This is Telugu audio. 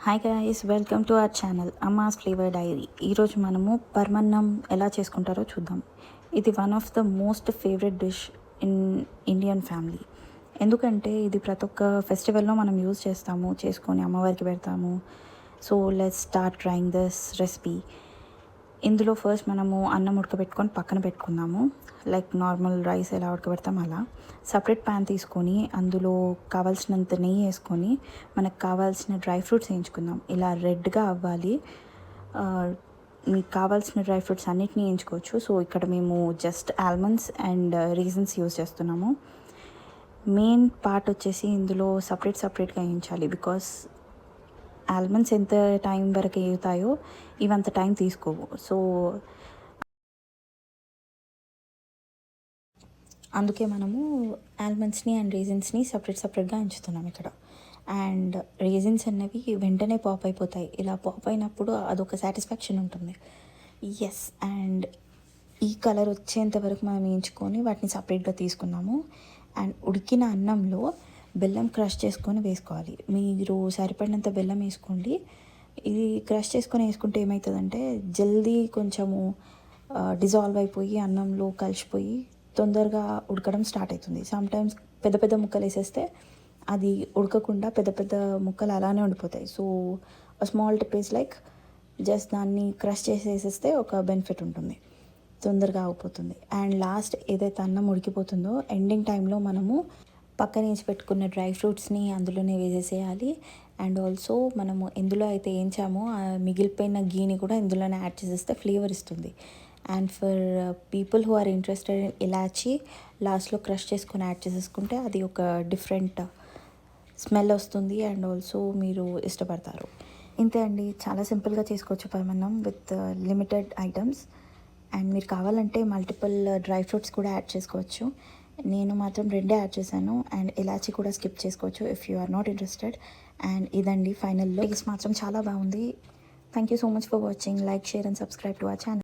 Hi guys, welcome to our channel అమ్మాస్ ఫ్లేవర్ డైరీ. ఈరోజు మనము పరమన్నం ఎలా చేసుకుంటారో చూద్దాం. ఇది one of the most favourite dish in Indian family. ఎందుకంటే ఇది ప్రతి ఒక్క ఫెస్టివల్లో మనం యూజ్ చేస్తాము, చేసుకొని అమ్మవారికి పెడతాము. So let's start trying this recipe. ఇందులో ఫస్ట్ మనము అన్నం ఉడకబెట్టుకొని పక్కన పెట్టుకుందాము. లైక్ నార్మల్ రైస్ ఎలా ఉడకబెడతాం అలా. సపరేట్ ప్యాన్ తీసుకొని అందులో కావాల్సినంత నెయ్యి వేసుకొని మనకు కావాల్సిన డ్రై ఫ్రూట్స్ వేయించుకుందాం. ఇలా రెడ్గా అవ్వాలి. మీకు కావాల్సిన డ్రై ఫ్రూట్స్ అన్నిటినీ వేయించుకోవచ్చు. సో ఇక్కడ మేము just almonds and reasons use చేస్తున్నాము. మెయిన్ పార్ట్ వచ్చేసి ఇందులో సపరేట్గా వేయించాలి. బికాస్ ఆల్మండ్స్ ఎంత టైం వరకు వేగుతాయో ఇవంత టైం తీసుకోవు. సో అందుకే మనము ఆల్మండ్స్ని అండ్ రీజన్స్ని సపరేట్గా ఎంచుతున్నాం ఇక్కడ. అండ్ రీజన్స్ అన్నవి వెంటనే పాప్ అయిపోతాయి. ఇలా పాప్ అయినప్పుడు అదొక సాటిస్ఫాక్షన్ ఉంటుంది. ఎస్, అండ్ ఈ కలర్ వచ్చేంత వరకు మనం వేయించుకొని వాటిని సపరేట్గా తీసుకున్నాము. అండ్ ఉడికిన అన్నంలో బెల్లం క్రష్ చేసుకొని వేసుకోవాలి. మీరు సరిపడినంత బెల్లం వేసుకోండి. ఇది క్రష్ చేసుకొని వేసుకుంటే ఏమవుతుందంటే జల్దీ కొంచెము డిజాల్వ్ అయిపోయి అన్నంలో కలిసిపోయి తొందరగా ఉడకడం స్టార్ట్ అవుతుంది. సమ్టైమ్స్ పెద్ద పెద్ద ముక్కలు వేసేస్తే అది ఉడకకుండా పెద్ద పెద్ద ముక్కలు అలానే ఉండిపోతాయి. So small tip is like just దాన్ని క్రష్ చేసి వేసేస్తే ఒక బెనిఫిట్ ఉంటుంది, తొందరగా ఆగిపోతుంది. అండ్ లాస్ట్ ఏదైతే అన్నం ఉడికిపోతుందో ఎండింగ్ టైంలో మనము పక్కన వేసి పెట్టుకున్న డ్రై ఫ్రూట్స్ని అందులోనే వేసేసేయాలి. అండ్ ఆల్సో మనము ఎందులో అయితే వేయించామో ఆ మిగిలిపోయిన గీని కూడా ఇందులోనే యాడ్ చేసేస్తే ఫ్లేవర్ ఇస్తుంది. And for people who are interested in elaichi లాస్ట్లో క్రష్ చేసుకొని యాడ్ చేసేసుకుంటే అది ఒక డిఫరెంట్ స్మెల్ వస్తుంది అండ్ ఆల్సో మీరు ఇష్టపడతారు. ఇంతే అండి, చాలా సింపుల్గా చేసుకోవచ్చు పరమాన్నం విత్ లిమిటెడ్ ఐటమ్స్. అండ్ మీరు కావాలంటే మల్టిపుల్ డ్రై ఫ్రూట్స్ కూడా యాడ్ చేసుకోవచ్చు. నేను మాత్రం రెండే యాడ్ చేశాను. అండ్ ఇలాచీ కూడా స్కిప్ చేసుకోవచ్చు if you are not interested. And ఇదండి ఫైనల్లో. టేస్ట్ మాత్రం చాలా బాగుంది. Thank you so much for watching. Like, share and subscribe to our channel.